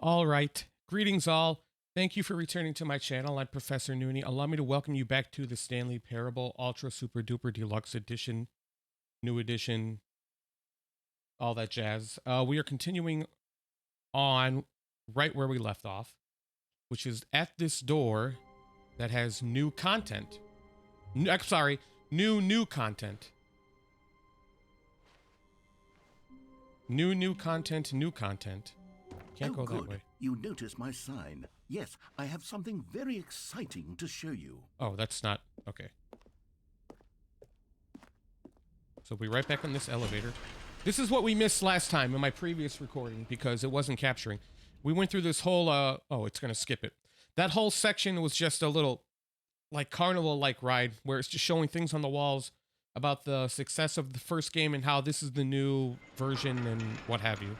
All right. Greetings, all. Thank you for returning to my channel. I'm Professor Noonie. Allow me to welcome you back to the Stanley Parable Ultra Super Duper Deluxe Edition, New Edition, all that jazz. We are continuing on right where we left off, which is at this door that has new content. New content. New content, new content. Can't go that way. You notice my sign. Yes, I have something very exciting to show you. Oh, that's not... okay. So we'll be right back on this elevator. This is what we missed last time in my previous recording because it wasn't capturing. We went through this whole, oh, it's gonna skip it. That whole section was just a little, like, carnival-like ride where it's just showing things on the walls about the success of the first game and how this is the new version and what have you.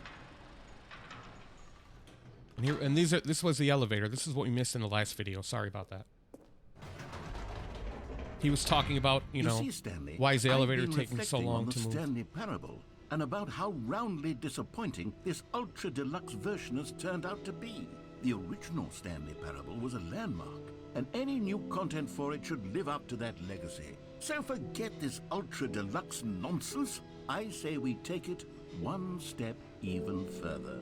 And here, and this was the elevator. This is what we missed in the last video. Sorry about that. He was talking about, you know, see, Stanley, why is the elevator taking so long to move? Stanley Parable, and about how roundly disappointing this ultra deluxe version has turned out to be. The original Stanley Parable was a landmark, and any new content for it should live up to that legacy. So forget this ultra deluxe nonsense. I say we take it one step even further.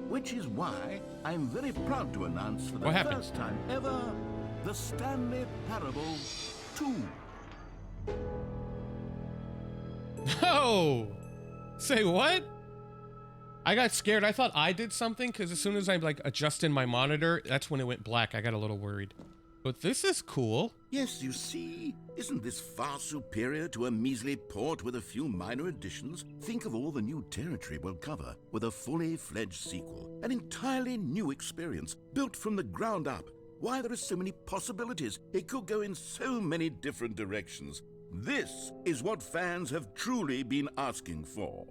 Which is why I'm very proud to announce for the first time ever, the Stanley Parable 2. Oh! Say what? I got scared. I thought I did something because as soon as I like adjusted my monitor, that's when it went black. I got a little worried. But this is cool. Yes, you see, isn't this far superior to a measly port with a few minor additions? Think of all the new territory we'll cover with a fully fledged sequel. An entirely new experience, built from the ground up. Why, there are so many possibilities. It could go in so many different directions. This is what fans have truly been asking for.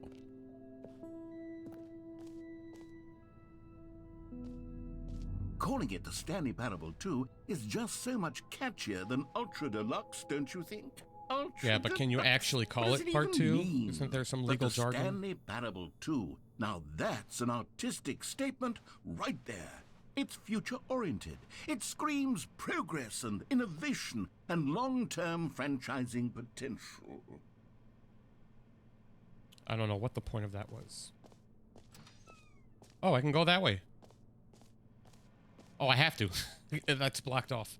Calling it the Stanley Parable 2 is just so much catchier than Ultra Deluxe, don't you think? Yeah, but can you actually call it Part 2? Isn't there some legal jargon? Stanley Parable 2, now that's an artistic statement right there. It's future-oriented. It screams progress and innovation and long-term franchising potential. I don't know what the point of that was. Oh, I can go that way. Oh, I have to. That's blocked off.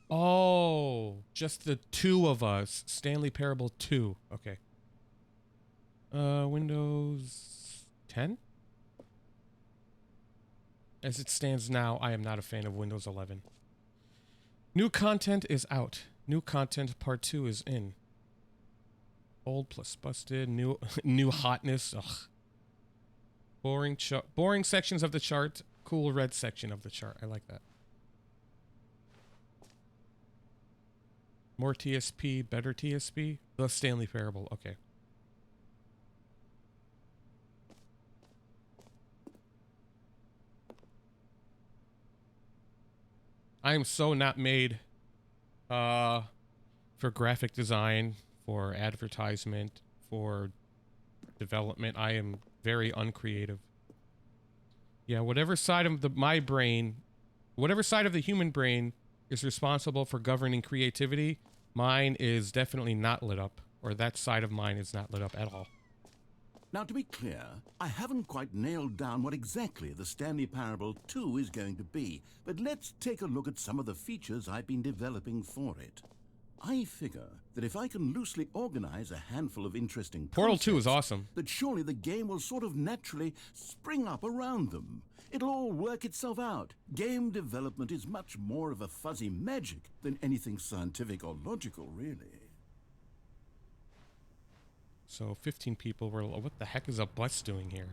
Oh, just the two of us. Stanley Parable 2. Okay. Windows 10? As it stands now, I am not a fan of Windows 11. New content is out. New content part 2 is in. Old plus busted. New hotness. Ugh. Boring sections of the chart. Cool red section of the chart. I like that. More TSP, better TSP. The Stanley Parable. Okay. I am so not made for graphic design, for advertisement, for development. I am very uncreative. Yeah, whatever side of whatever side of the human brain is responsible for governing creativity, mine is definitely not lit up, or that side of mine is not lit up at all. Now, to be clear, I haven't quite nailed down what exactly the Stanley Parable 2 is going to be, but let's take a look at some of the features I've been developing for it. I figure that if I can loosely organize a handful of interesting Portal 2 is awesome. That surely the game will sort of naturally spring up around them. It'll all work itself out. Game development is much more of a fuzzy magic than anything scientific or logical, really. So 15 people were... What the heck is a bus doing here?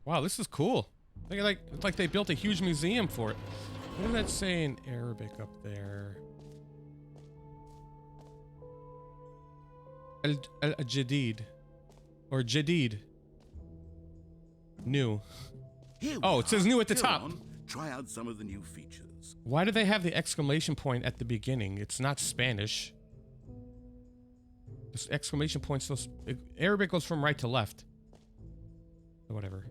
Wow, this is cool. It's like they built a huge museum for it. What does that say in Arabic up there? Al-Jadid. Or Jadid. New. Oh, it says new at the top. Try out some of the new features. Why do they have the exclamation point at the beginning? It's not Spanish. This exclamation point, so Arabic goes from right to left. Whatever.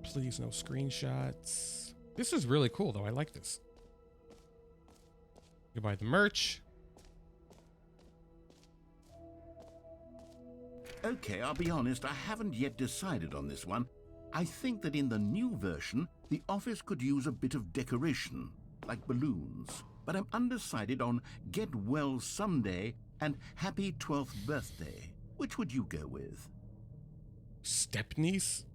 Please, no screenshots. This is really cool, though. I like this. You buy the merch. Okay, I'll be honest, I haven't yet decided on this one. I think that in the new version, the office could use a bit of decoration, like balloons. But I'm undecided on Get Well Someday and Happy 12th Birthday. Which would you go with? Stepniece?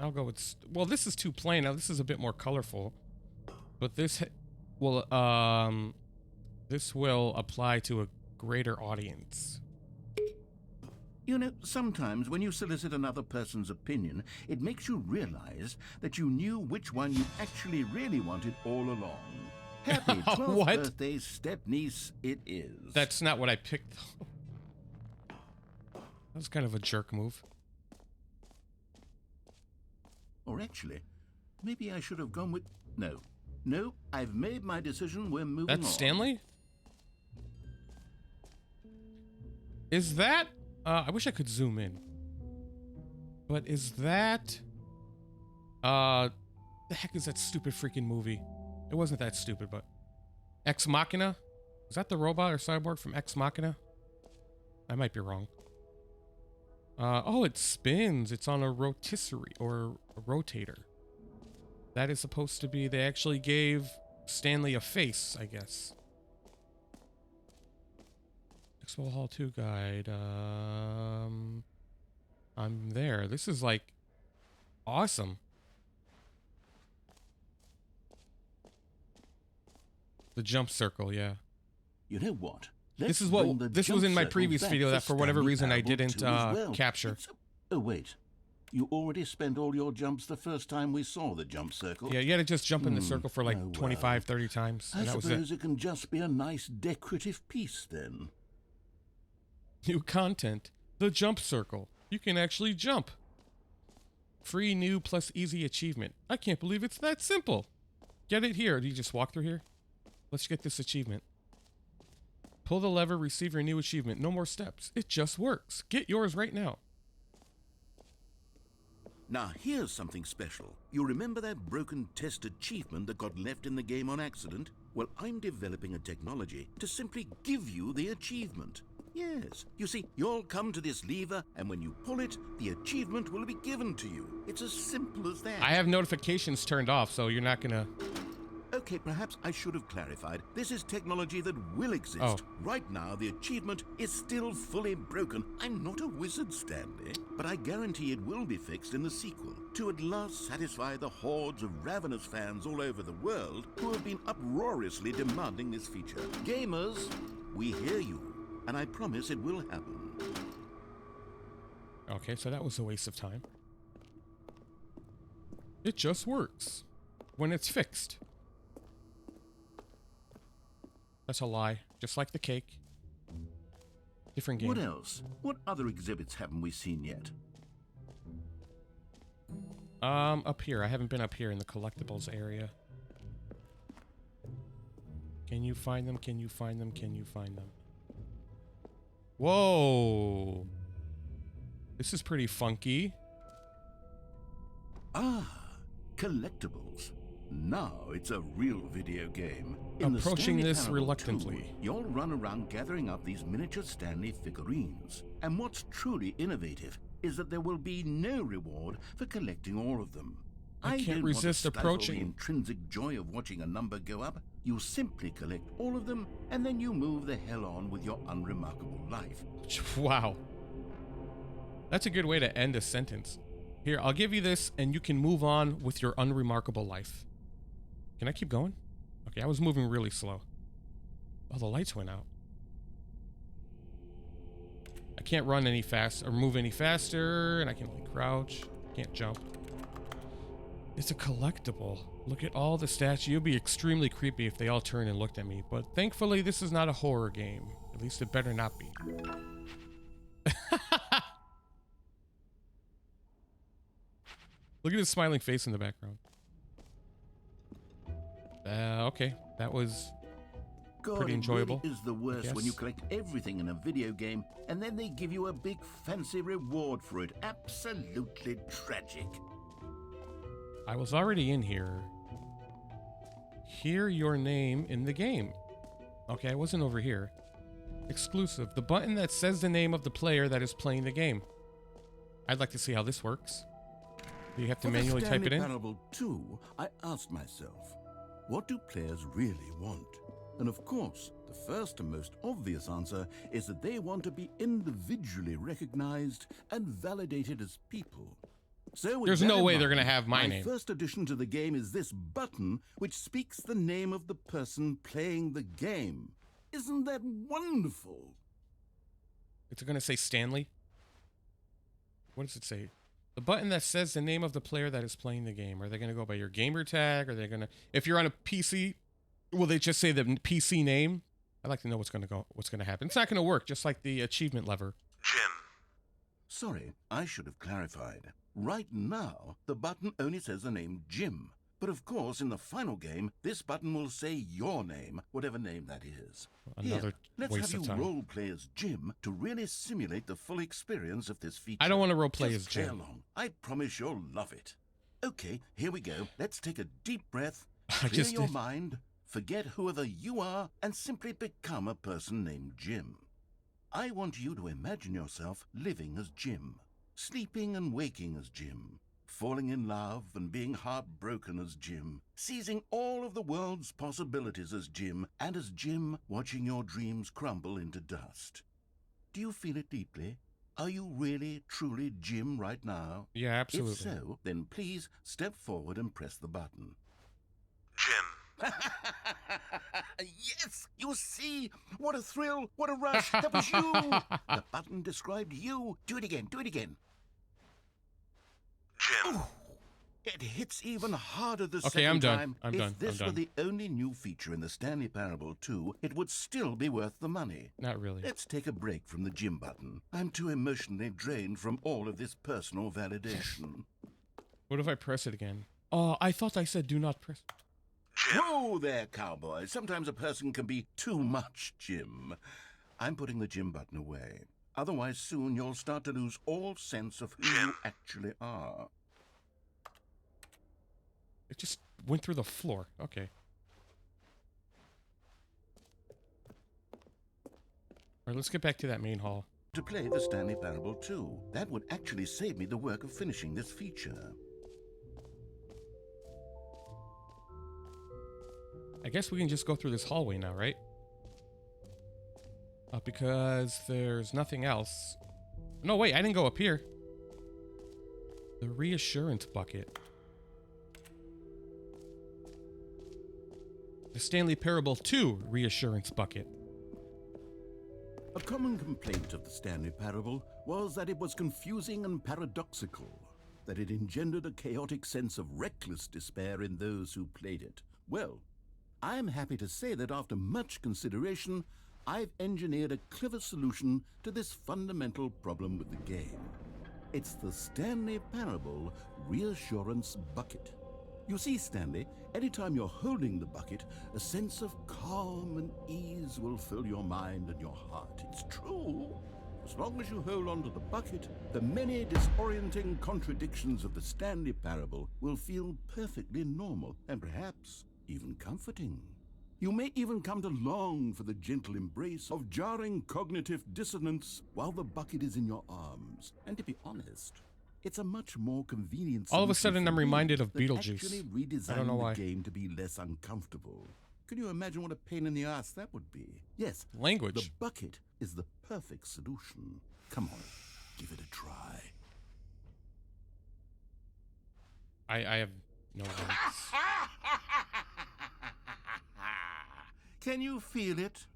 I'll go with... Well, this is too plain. Now, this is a bit more colorful. But this will apply to a greater audience. You know, sometimes when you solicit another person's opinion, it makes you realize that you knew which one you actually really wanted all along. Happy 12th birthday, stepniece, it is. That's not what I picked. That was kind of a jerk move. Or actually, maybe I should have gone with... No, I've made my decision. We're moving on. That's Stanley? Is that... I wish I could zoom in. But is that... the heck is that stupid freaking movie? It wasn't that stupid, but... Ex Machina? Is that the robot or cyborg from Ex Machina? I might be wrong. Oh, it spins. It's on a rotisserie or a rotator. That is supposed to be... They actually gave Stanley a face, I guess. Expo Hall 2 guide. I'm there. This is like awesome. The jump circle, yeah. You know what? This was in my previous video that for whatever reason I didn't capture. Oh wait. You already spent all your jumps the first time we saw the jump circle? Yeah, you had to just jump in the circle for like 25, 30 times. I suppose it can just be a nice decorative piece then. New content. The jump circle. You can actually jump. Free, new, plus easy achievement. I can't believe it's that simple. Get it here. Do you just walk through here? Let's get this achievement. Pull the lever, receive your new achievement. No more steps. It just works. Get yours right now. Now here's something special. You remember that broken test achievement that got left in the game on accident? Well, I'm developing a technology to simply give you the achievement. Yes, you see, you'll come to this lever, and when you pull it, the achievement will be given to you. It's as simple as that. I have notifications turned off, so you're not gonna... Okay, perhaps I should have clarified. This is technology that will exist. Oh. Right now, the achievement is still fully broken. I'm not a wizard, Stanley, but I guarantee it will be fixed in the sequel to at last satisfy the hordes of ravenous fans all over the world who have been uproariously demanding this feature. Gamers, we hear you. And I promise it will happen. Okay, so that was a waste of time. It just works. When it's fixed. That's a lie. Just like the cake. Different game. What else? What other exhibits haven't we seen yet? Up here. I haven't been up here in the collectibles area. Can you find them? Can you find them? Can you find them? Whoa. This is pretty funky. Ah, collectibles. Now it's a real video game. In Approaching the this Stanley reluctantly. 2, you'll run around gathering up these miniature Stanley figurines. And what's truly innovative is that there will be no reward for collecting all of them. I can't don't resist want to stifle approaching. the intrinsic joy of watching a number go up. You simply collect all of them, and then you move the hell on with your unremarkable life. Wow. That's a good way to end a sentence. Here, I'll give you this, and you can move on with your unremarkable life. Can I keep going? Okay, I was moving really slow. Oh, the lights went out. I can't run any fast or move any faster, and I can only crouch. Can't jump. It's a collectible. Look at all the stats. You'd be extremely creepy if they all turned and looked at me. But thankfully, this is not a horror game. At least it better not be. Look at his smiling face in the background. Okay, that was God, pretty enjoyable. It really is the worst when you collect everything in a video game and then they give you a big fancy reward for it. Absolutely tragic. I was already in here. Hear your name in the game. Okay, I wasn't over here. Exclusive. The button that says the name of the player that is playing the game. I'd like to see how this works. Do you have to manually type it in? For Parable 2, I asked myself, what do players really want? And of course, the first and most obvious answer is that they want to be individually recognized and validated as people. So with There's that no in way they're mind, going to have my name. first addition to the game is this button, which speaks the name of the person playing the game. Isn't that wonderful? It's going to say Stanley. What does it say? The button that says the name of the player that is playing the game. Are they going to go by your gamer tag? Are they going to, if you're on a PC, will they just say the PC name? I'd like to know what's going to happen. It's not going to work, just like the achievement lever. Jim. Sorry, I should have clarified. Right now, the button only says the name Jim. But of course, in the final game, this button will say your name, whatever name that is. Another let's waste have of you time. role play as Jim to really simulate the full experience of this feature. I don't want to role play Just as Jim. play along. I promise you'll love it. Okay, here we go. Let's take a deep breath, I clear just your did. mind, forget whoever you are, and simply become a person named Jim. I want you to imagine yourself living as Jim, sleeping and waking as Jim, falling in love and being heartbroken as Jim, seizing all of the world's possibilities as Jim, and as Jim watching your dreams crumble into dust. Do you feel it deeply? Are you really, truly Jim right now? Yeah, absolutely. If so, then please step forward and press the button. Jim. Yes! You see? What a thrill! What a rush! That was you! The button described you. Do it again. Do it again. Jim. Ooh, it hits even harder the Okay, second I'm done. time. I'm if done. this I'm were done. the only new feature in the Stanley Parable 2, it would still be worth the money. Not really. Let's take a break from the Jim button. I'm too emotionally drained from all of this personal validation. What if I press it again? Oh, I thought I said do not press. Jim. Whoa there, cowboy. Sometimes a person can be too much Jim. I'm putting the Jim button away. Otherwise, soon you'll start to lose all sense of who you actually are. It just went through the floor. Okay. All right, let's get back to that main hall. To play the Stanley Parable 2, that would actually save me the work of finishing this feature. I guess we can just go through this hallway now, right? Because there's nothing else. No, wait, I didn't go up here. The reassurance bucket. The Stanley Parable 2 reassurance bucket. A common complaint of the Stanley Parable was that it was confusing and paradoxical, that it engendered a chaotic sense of reckless despair in those who played it. Well, I'm happy to say that after much consideration, I've engineered a clever solution to this fundamental problem with the game. It's the Stanley Parable Reassurance Bucket. You see, Stanley, anytime you're holding the bucket, a sense of calm and ease will fill your mind and your heart. It's true. As long as you hold on to the bucket, the many disorienting contradictions of the Stanley Parable will feel perfectly normal and perhaps even comforting. You may even come to long for the gentle embrace of jarring cognitive dissonance while the bucket is in your arms. And to be honest, it's a much more convenient All of a solution sudden, for I'm me reminded of than Beetlejuice. actually redesigning I don't know why. the game to be less uncomfortable. Can you imagine what a pain in the ass that would be? Yes, Language. the bucket is the perfect solution. Come on, give it a try. I have no words. Can you feel it?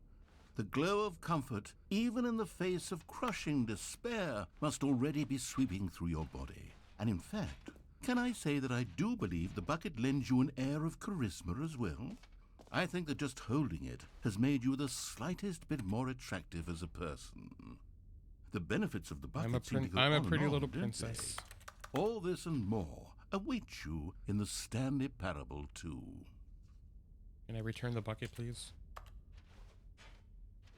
The glow of comfort, even in the face of crushing despair, must already be sweeping through your body. And in fact, can I say that I do believe the bucket lends you an air of charisma as well? I think that just holding it has made you the slightest bit more attractive as a person. The benefits of the bucket seem to go I'm a on and pretty on, little don't princess. they? All this and more awaits you in the Stanley Parable 2. Can I return the bucket, please?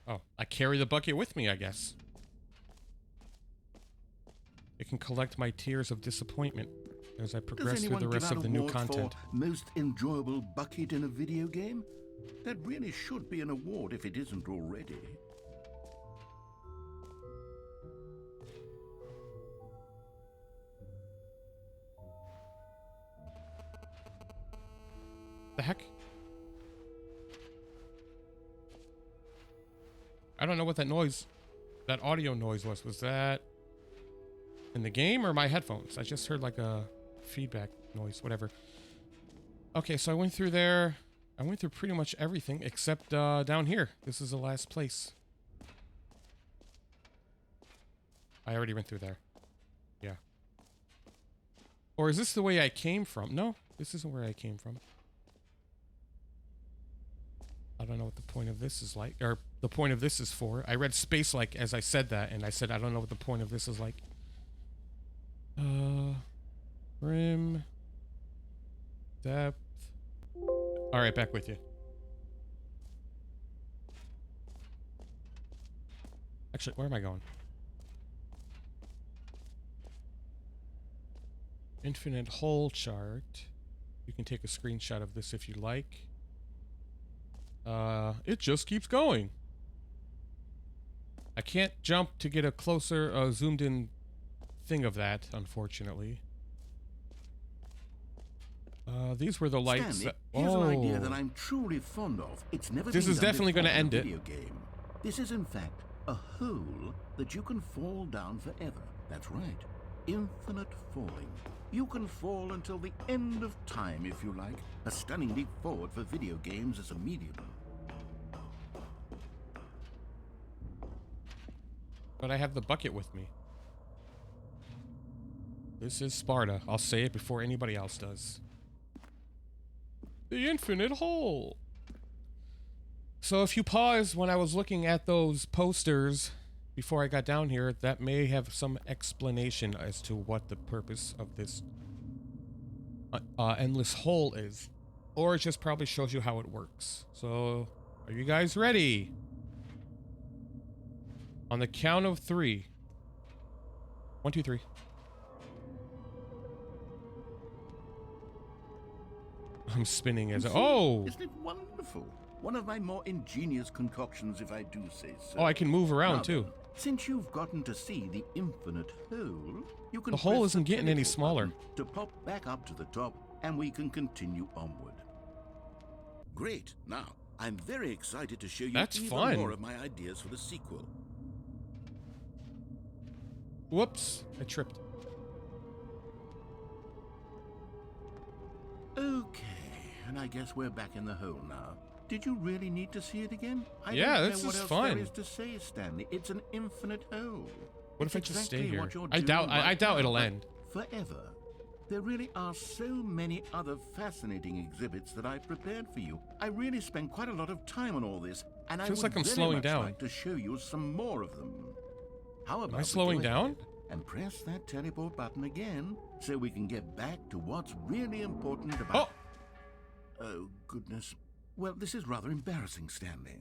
Oh, I carry the bucket with me, I guess. It can collect my tears of disappointment as I progress through the rest of the new content. For most enjoyable bucket in a video game? That really should be an award if it isn't already. The heck? I don't know what that noise, that audio noise was. Was that in the game or my headphones? I just heard like a feedback noise, whatever. Okay, so I went through there. I went through pretty much everything except down here. This is the last place. I already went through there. Yeah. Or is this the way I came from? No, this isn't where I came from. I don't know what the point of this is like, or the point of this is for. I read space like as I said that, and I said I don't know what the point of this is like. Rim. Depth. Alright, back with you. Actually, where am I going? Infinite hole chart. You can take a screenshot of this if you like. It just keeps going. I can't jump to get a closer, zoomed in thing of that, unfortunately. These were the lights. Stanley, here's an idea that I'm truly fond of. It's never This been is done definitely before going to in a end it. video game. This is in fact a hole that you can fall down forever. That's right. Infinite falling. You can fall until the end of time if you like. A stunning leap forward for video games as a medium. But I have the bucket with me. This is Sparta. I'll say it before anybody else does. The infinite hole. So if you pause when I was looking at those posters before I got down here, that may have some explanation as to what the purpose of this endless hole is. Or it just probably shows you how it works. So, are you guys ready? On the count of 3. 1, 2, 3. I'm spinning as oh! Isn't it wonderful? One of my more ingenious concoctions, if I do say so. Oh, I can move around Now too. then, since you've gotten to see the infinite hole, you can The hole press isn't getting any teleport smaller. button to pop back up to the top, and we can continue onward. Great. Now, I'm very excited to show you That's even fun. more of my ideas for the sequel. Whoops, I tripped. Okay, and I guess we're back in the hole now. Did you really need to see it again? I Yeah, don't this know what is else fun. there is to say, Stanley. It's an infinite hole. What if I It's just stay exactly here? what you're I doing doubt right now, it'll but end. Forever. There really are so many other fascinating exhibits that I've prepared for you. I really spent quite a lot of time on all this, and Feels I would like I'm very slowing much down. like to show you some more of them. How about I we slowing go down? ahead and press that teleport button again so we can get back to what's really important about... Oh, goodness. Well, this is rather embarrassing, Stanley.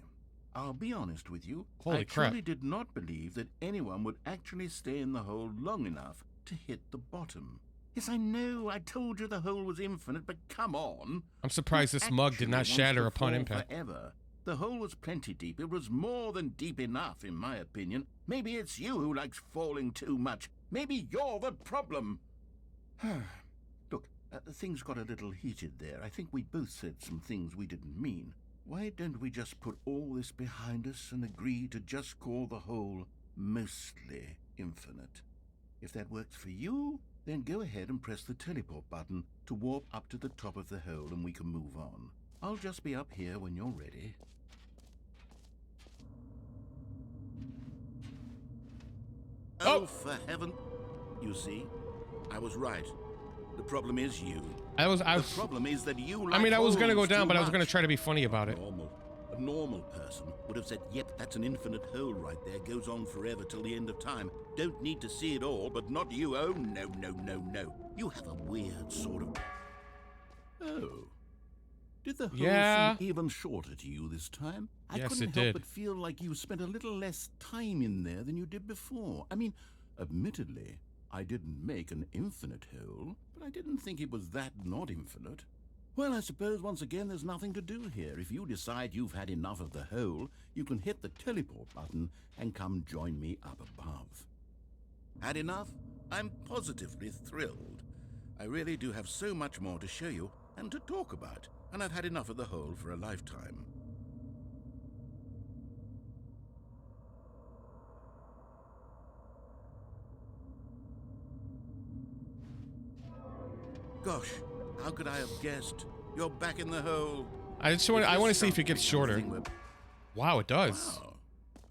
I'll be honest with you. Holy I crap. truly did not believe that anyone would actually stay in the hole long enough to hit the bottom. Yes, I know. I told you the hole was infinite, but come on. I'm surprised Who this mug did actually not wants shatter to upon fall impact. Forever? The hole was plenty deep. It was more than deep enough, in my opinion. Maybe it's you who likes falling too much. Maybe you're the problem. Look, things got a little heated there. I think we both said some things we didn't mean. Why don't we just put all this behind us and agree to just call the hole mostly infinite? If that works for you, then go ahead and press the teleport button to warp up to the top of the hole and we can move on. I'll just be up here when you're ready. Oh, for heaven. You see, I was right. The problem is you. I was The problem is that you like I mean, I was gonna go holes down, too but I was gonna much. try to be funny about it. A A normal person would have said, yep, that's an infinite hole right there, goes on forever till the end of time. Don't need to see it all, but not you. Oh, no, no, no, no. You have a weird sort of... Oh. Did the hole Yeah. seem even shorter to you this time? I Yes, couldn't it help did. but feel like you spent a little less time in there than you did before. I mean, admittedly, I didn't make an infinite hole, but I didn't think it was that not infinite. Well, I suppose once again there's nothing to do here. If you decide you've had enough of the hole, you can hit the teleport button and come join me up above. Had enough? I'm positively thrilled. I really do have so much more to show you and to talk about, and I've had enough of the hole for a lifetime. Gosh, how could I have guessed? You're back in the hole. I want to see if it gets shorter. Wow, it does. Wow.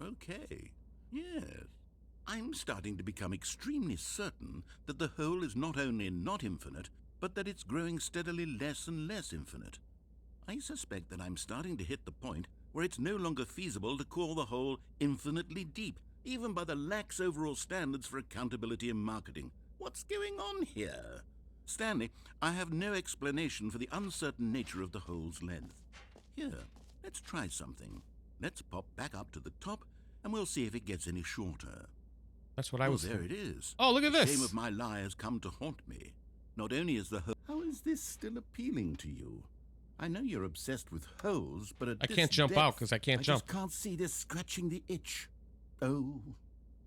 Okay. Yes. I'm starting to become extremely certain that the hole is not only not infinite, but that it's growing steadily less and less infinite. I suspect that I'm starting to hit the point where it's no longer feasible to call the hole infinitely deep, even by the lax overall standards for accountability and marketing. What's going on here? Stanley, I have no explanation for the uncertain nature of the hole's length. Here, let's try something. Let's pop back up to the top, and we'll see if it gets any shorter. That's what I was. There it is. Oh, look at The this. shame of my lie has come to haunt me. Not only is the hole... How is this still appealing to you? I know you're obsessed with holes, but at I this can't jump out depth, 'cause I can't jump. I just can't see this scratching the itch. Oh,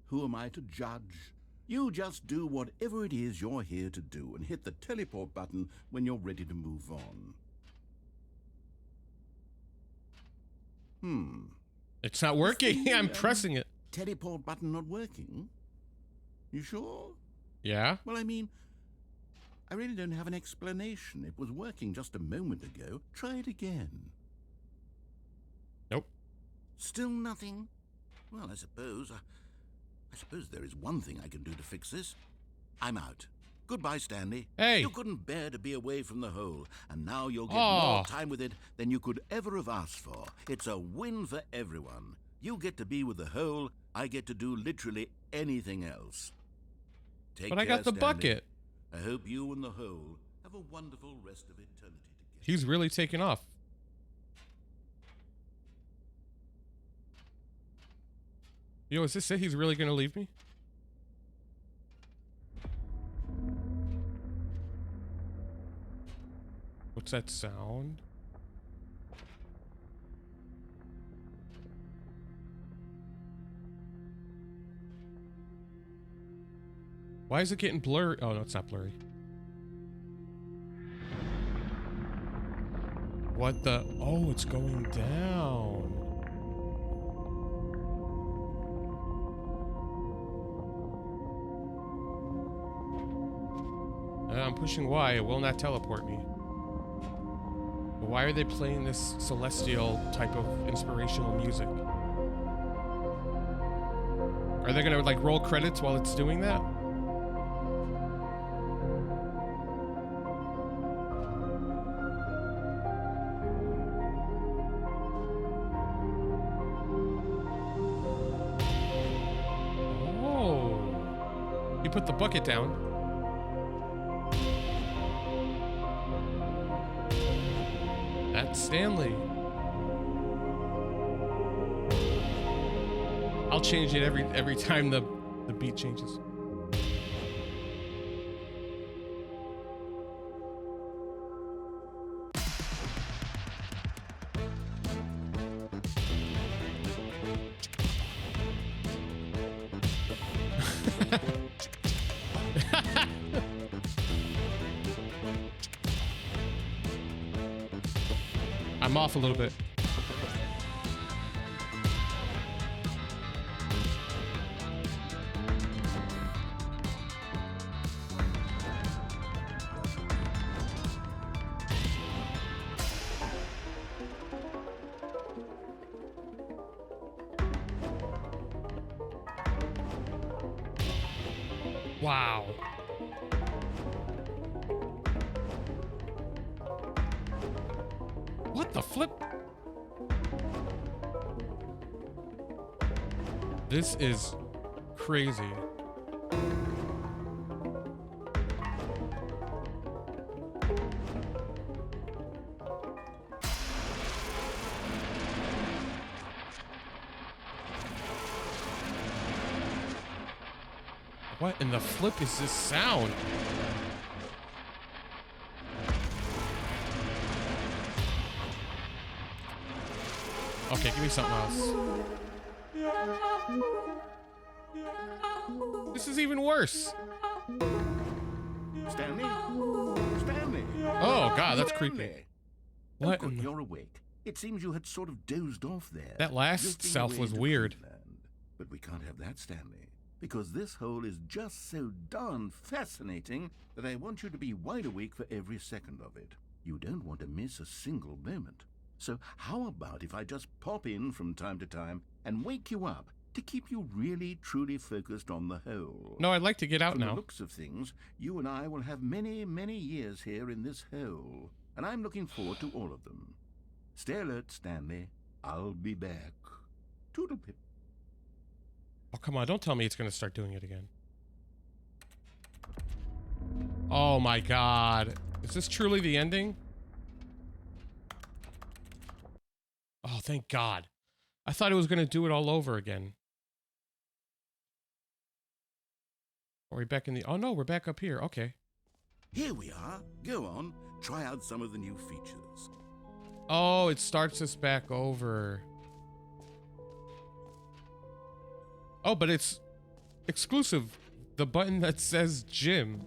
who am I to judge? You just do whatever it is you're here to do and hit the teleport button when you're ready to move on. It's not working. the, I'm pressing it. Teleport button not working? You sure? Yeah. Well, I mean, I really don't have an explanation. It was working just a moment ago. Try it again. Nope. Still nothing? Well, I suppose there is one thing I can do to fix this. I'm out. Goodbye, Stanley. Hey. You couldn't bear to be away from the hole, and now you'll get Oh. more time with it than you could ever have asked for. It's a win for everyone. You get to be with the hole, I get to do literally anything else. Take But I care, got the Stanley. bucket. I hope you and the hole have a wonderful rest of eternity together. He's really taking off. Yo, is this it? He's really gonna leave me? What's that sound? Why is it getting blurry? Oh, no, it's not blurry. What the? Oh, it's going down. I'm pushing Y. It will not teleport me. But why are they playing this celestial type of inspirational music? Are they gonna like roll credits while it's doing that? Oh. You put the bucket down. That's Stanley. I'll change it every time the beat changes. I'm off a little bit. Wow. What the flip? This is crazy. What in the flip is this sound? Okay, give me something else. This is even worse. Stanley? Stanley? Oh, God, that's creepy. Stanley. What? Oh, good, you're awake. It seems you had sort of dozed off there. That last drifting self away was into weird. dreamland. But we can't have that, Stanley. Because this hole is just so darn fascinating that I want you to be wide awake for every second of it. You don't want to miss a single moment. So how about if I just pop in from time to time and wake you up to keep you really, truly focused on the hole? No, I'd like to get out From now. the looks of things, you and I will have many, many years here in this hole, and I'm looking forward to all of them. Stay alert, Stanley. I'll be back. Toodle-pip. Oh, come on. Don't tell me it's going to start doing it again. Oh, my God. Is this truly the ending? Oh, thank God. I thought it was going to do it all over again. Are we back in the... Oh, no, we're back up here. Okay. Here we are. Go on. Try out some of the new features. Oh, it starts us back over. Oh, but it's exclusive. The button that says Gym.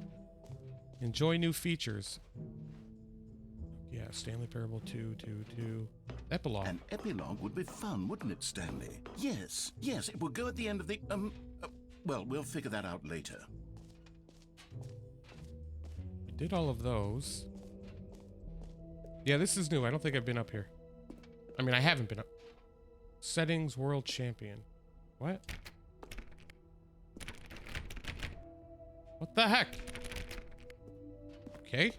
Enjoy new features. Yeah, Stanley Parable 2. Epilogue. An epilogue would be fun, wouldn't it, Stanley? Yes, it will go at the end of the, well, we'll figure that out later. We did all of those. Yeah, this is new. I don't think I've been up here. I mean, I haven't been up. Settings, World Champion. What? What the heck? Okay.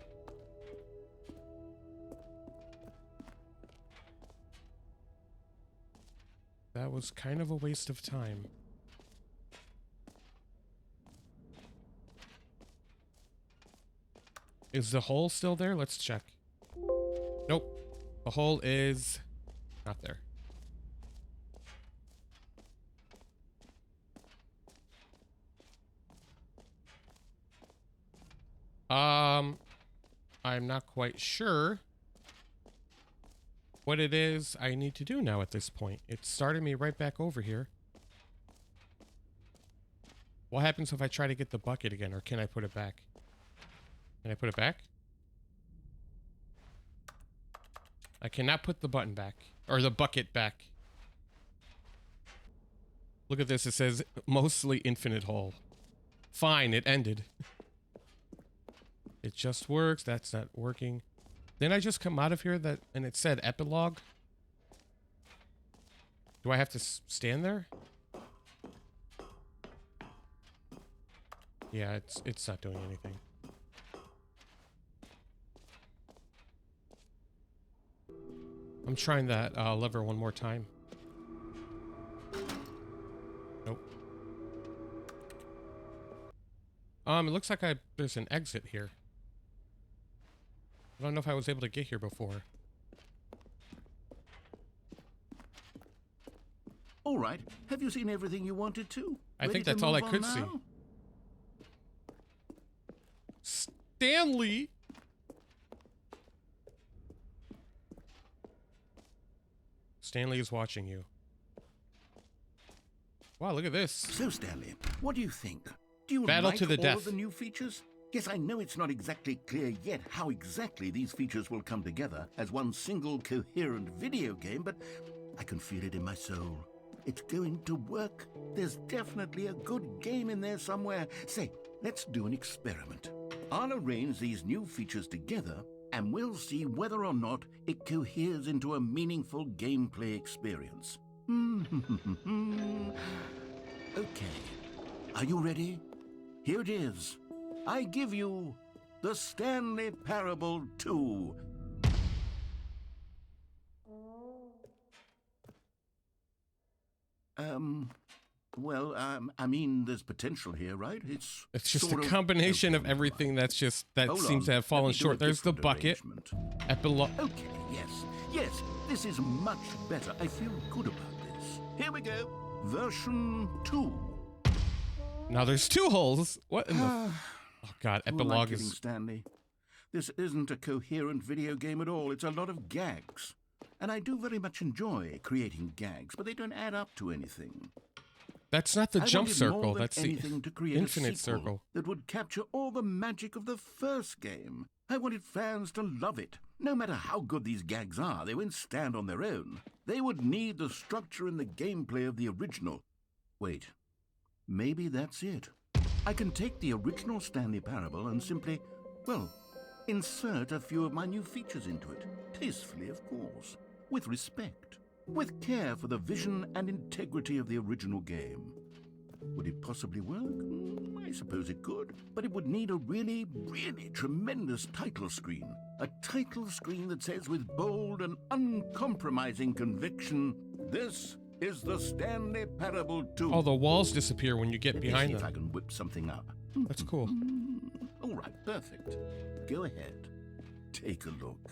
That was kind of a waste of time. Is the hole still there? Let's check. Nope. The hole is not there. I'm not quite sure what it is I need to do now at this point. It's starting me right back over here. What happens if I try to get the bucket again, or can I put it back? Can I put it back? I cannot put the button back, or the bucket back. Look at this, it says mostly infinite hole. Fine, it ended. It just works, that's not working. Then I just come out of here and it said epilogue. Do I have to stand there? Yeah, it's not doing anything. I'm trying that lever one more time. Nope. It looks like there's an exit here. I don't know if I was able to get here before. All right. Have you seen everything you wanted to? I think Ready to that's all I move could on see. now? Stanley! Stanley is watching you. Wow, look at this. So, Stanley, what do you think? Do you Battle like to the all death. of the new features? Yes, I know it's not exactly clear yet how exactly these features will come together as one single coherent video game, but I can feel it in my soul. It's going to work. There's definitely a good game in there somewhere. Say, let's do an experiment. I'll arrange these new features together, and we'll see whether or not it coheres into a meaningful gameplay experience. Okay. Are you ready? Here it is. I give you the Stanley Parable 2. Well, I mean, there's potential here, right? It's just sort a of- combination of Okay, everything that seems Hold to on, have fallen let me do short. a There's the different bucket. arrangement. Epilogue. Okay, yes, this is much better. I feel good about this. Here we go. Version 2. Now there's 2 holes. What in the... Oh, God. Who am I Epilogue kidding, is... Stanley? This isn't a coherent video game at all. It's a lot of gags. And I do very much enjoy creating gags, but they don't add up to anything. That's not the I jump wanted circle. more than That's the anything to create infinite a sequel circle. that would capture all the magic of the first game. I wanted fans to love it. No matter how good these gags are, they won't stand on their own. They would need the structure and the gameplay of the original. Wait, maybe that's it. I can take the original Stanley Parable and simply, well, insert a few of my new features into it. Tastefully, of course. With respect. With care for the vision and integrity of the original game. Would it possibly work? I suppose it could. But it would need a really, really tremendous title screen. A title screen that says with bold and uncompromising conviction, "This is the Stanley Parable 2. Oh, the walls disappear when you get Let me behind see if I them. can whip something up. That's cool. All right, perfect. Go ahead. Take a look.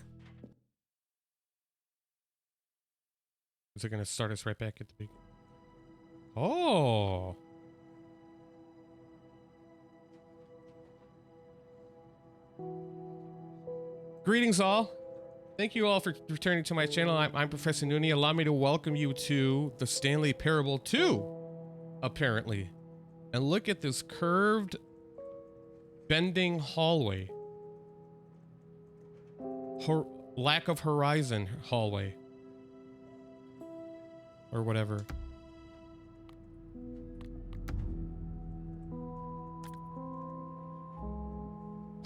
Is it going to start us right back at the beginning? Oh. Greetings, all. Thank you all for returning to my channel. I'm Professor Noonie. Allow me to welcome you to the Stanley Parable 2, apparently. And look at this curved, bending hallway. Lack of horizon hallway. Or whatever.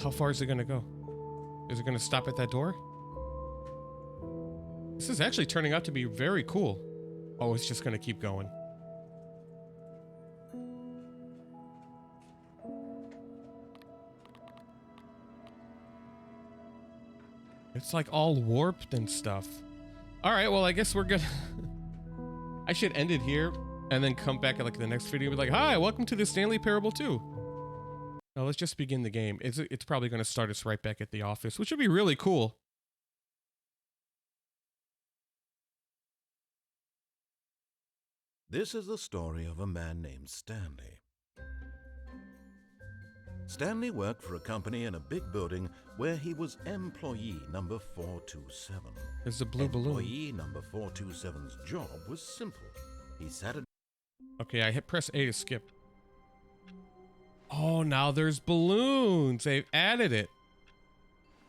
How far is it going to go? Is it going to stop at that door? This is actually turning out to be very cool. Oh, it's just going to keep going. It's like all warped and stuff. All right, well, I guess we're good. I should end it here and then come back at like the next video and be like, hi, welcome to the Stanley Parable 2. Now let's just begin the game. It's probably going to start us right back at the office, which would be really cool. This is the story of a man named Stanley. Stanley worked for a company in a big building where he was employee number 427. There's a blue balloon. Employee number 427's job was simple. He sat at... Okay, I hit press A to skip. Oh, now there's balloons. They've added it.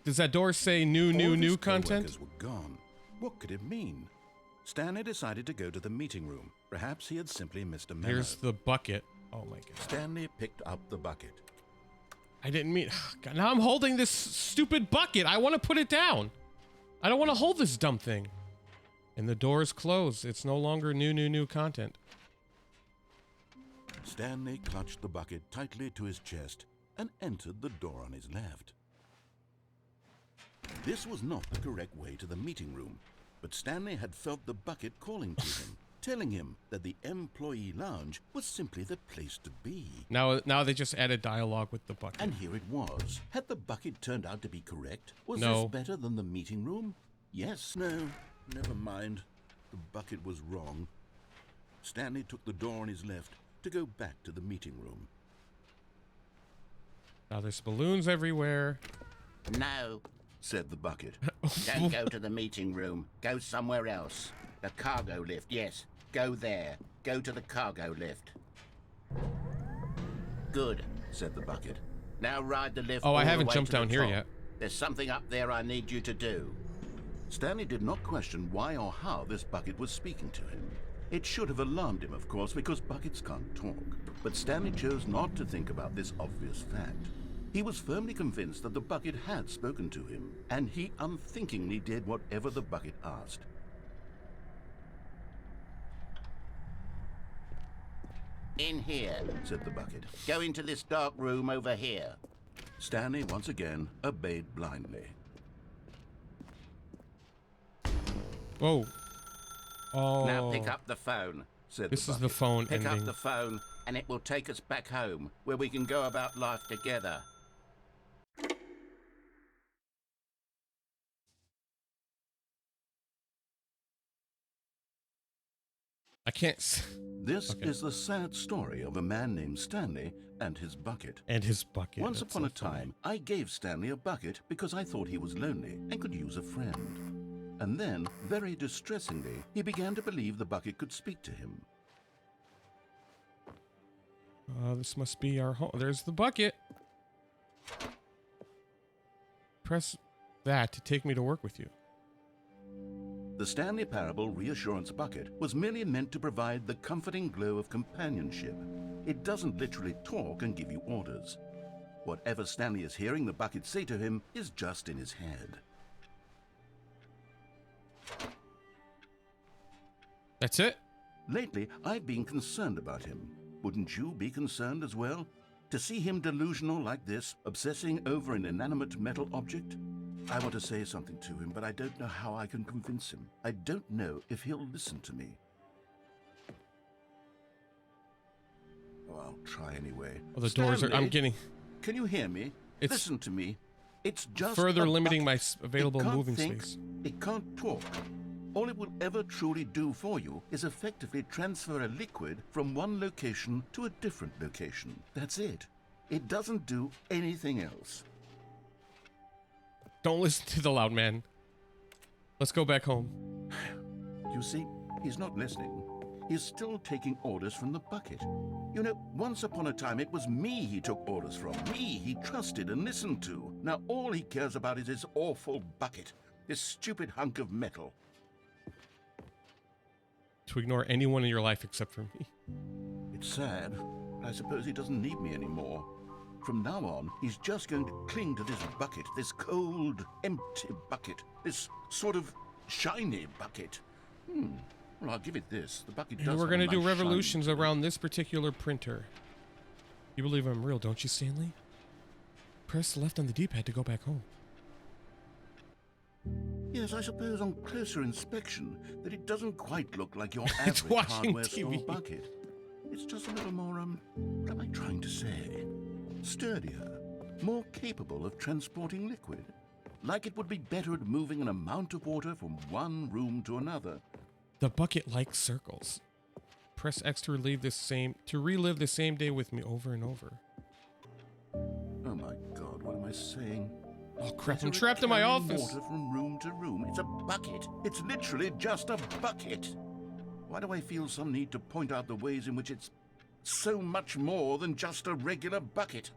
Does that door say new All of his content? coworkers were gone. What could it mean? Stanley decided to go to the meeting room. Perhaps he had simply missed a memo. Here's the bucket. Oh my god. Stanley picked up the bucket. I didn't mean... God, now I'm holding this stupid bucket. I want to put it down. I don't want to hold this dumb thing. And the door is closed. It's no longer new content. Stanley clutched the bucket tightly to his chest and entered the door on his left. This was not the correct way to the meeting room, but Stanley had felt the bucket calling to him, telling him that the employee lounge was simply the place to be. Now they just added dialogue with the bucket. And here it was. Had the bucket turned out to be correct? Was No. this better than the meeting room? Yes, no, never mind. The bucket was wrong. Stanley took the door on his left to go back to the meeting room. Now there's balloons everywhere. No, said the bucket. Don't go to the meeting room. Go somewhere else. The cargo lift, yes. Go there. Go to the cargo lift. Good, said the bucket. Now ride the lift. Oh, I all the haven't way jumped to the down here top. yet. There's something up there I need you to do. Stanley did not question why or how this bucket was speaking to him. It should have alarmed him, of course, because buckets can't talk. But Stanley chose not to think about this obvious fact. He was firmly convinced that the bucket had spoken to him, and he unthinkingly did whatever the bucket asked. In here, said the bucket. Go into this dark room over here. Stanley once again obeyed blindly. Whoa. Oh. Now pick up the phone. said This the is the bucket. phone Pick ending. up the phone, and it will take us back home, where we can go about life together. I can't. This Okay. is the sad story of a man named Stanley and his bucket. And his bucket. Once That's upon so a time, I gave Stanley a bucket because I thought he was lonely and could use a friend. And then, very distressingly, he began to believe the bucket could speak to him. This must be our home. There's the bucket. Press that to take me to work with you. The Stanley Parable Reassurance Bucket was merely meant to provide the comforting glow of companionship. It doesn't literally talk and give you orders. Whatever Stanley is hearing the bucket say to him is just in his head. That's it? Lately, I've been concerned about him. Wouldn't you be concerned as well? To see him delusional like this, obsessing over an inanimate metal object? I want to say something to him, but I don't know how I can convince him. I don't know if he'll listen to me. Oh, I'll try anyway. Well, the doors are. I'm Stanley, getting. Can you hear me? It's Listen to me. It's just further a limiting bucket. my available It can't moving think, space. It can't talk. All it will ever truly do for you is effectively transfer a liquid from one location to a different location. That's it. It doesn't do anything else. Don't listen to the loud man. Let's go back home. You see, he's not listening. He's still taking orders from the bucket. You know, once upon a time it was me he took orders from. Me he trusted and listened to. Now all he cares about is his awful bucket. This stupid hunk of metal. To ignore anyone in your life except for me. It's sad, but I suppose he doesn't need me anymore. From now on, he's just going to cling to this bucket, this cold, empty bucket, this sort of shiny bucket. Well, I'll give it this. The bucket does And we're have gonna a do nice revolutions shiny- around this particular printer. You believe I'm real, don't you, Stanley? Press left on the D-pad to go back home. Yes, I suppose on closer inspection that it doesn't quite look like your It's average watching hardware store TV. bucket. It's just a little more, what am I trying to say? Sturdier, more capable of transporting liquid. Like it would be better at moving an amount of water from one room to another. The bucket likes circles. Press X to relive the same day with me over and over. Oh my God, what am I saying? Oh crap, I'm Better at trapped in my carrying office. Water from room to room. It's a bucket. It's literally just a bucket. Why do I feel some need to point out the ways in which it's so much more than just a regular bucket?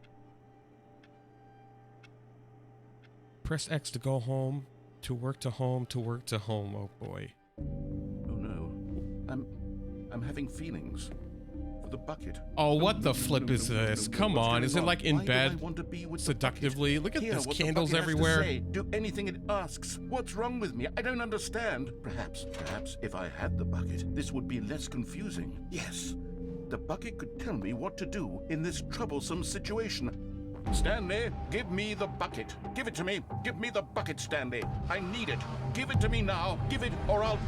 Press X to go home, to work to home, to work to home. Oh boy. Oh no, I'm having feelings for the bucket. Oh, No, what no, the no, flip no, is no, no, this? no, Come what's on, going is it like in Why do I bed want to be with the seductively? bucket? Look at Hear this what the candles bucket has to everywhere. say, do anything it asks. What's wrong with me? I don't understand. Perhaps if I had the bucket, this would be less confusing. Yes, the bucket could tell me what to do in this troublesome situation. Stanley, give me the bucket. Give it to me. Give me the bucket, Stanley. I need it. Give it to me now. Give it, or I'll...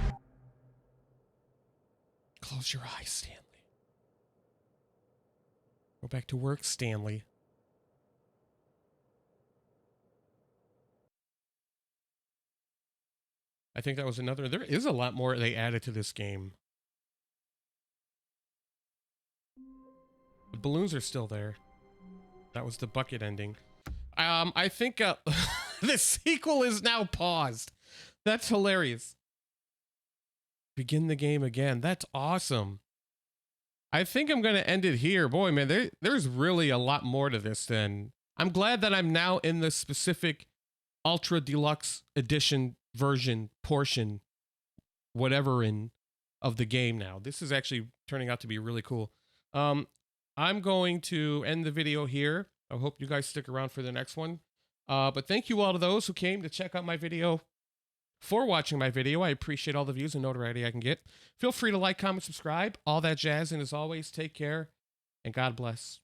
Close your eyes, Stanley. Go back to work, Stanley. I think that was another. There is a lot more they added to this game. The balloons are still there. That was the bucket ending. I think the sequel is now paused. That's hilarious. Begin the game again. That's awesome. I think I'm going to end it here. Boy, man, there's really a lot more to this than... I'm glad that I'm now in the specific Ultra Deluxe Edition version, portion, whatever of the game now. This is actually turning out to be really cool. I'm going to end the video here. I hope you guys stick around for the next one. But thank you all to those who came to check out my video. For watching my video, I appreciate all the views and notoriety I can get. Feel free to like, comment, subscribe, all that jazz. And as always, take care and God bless.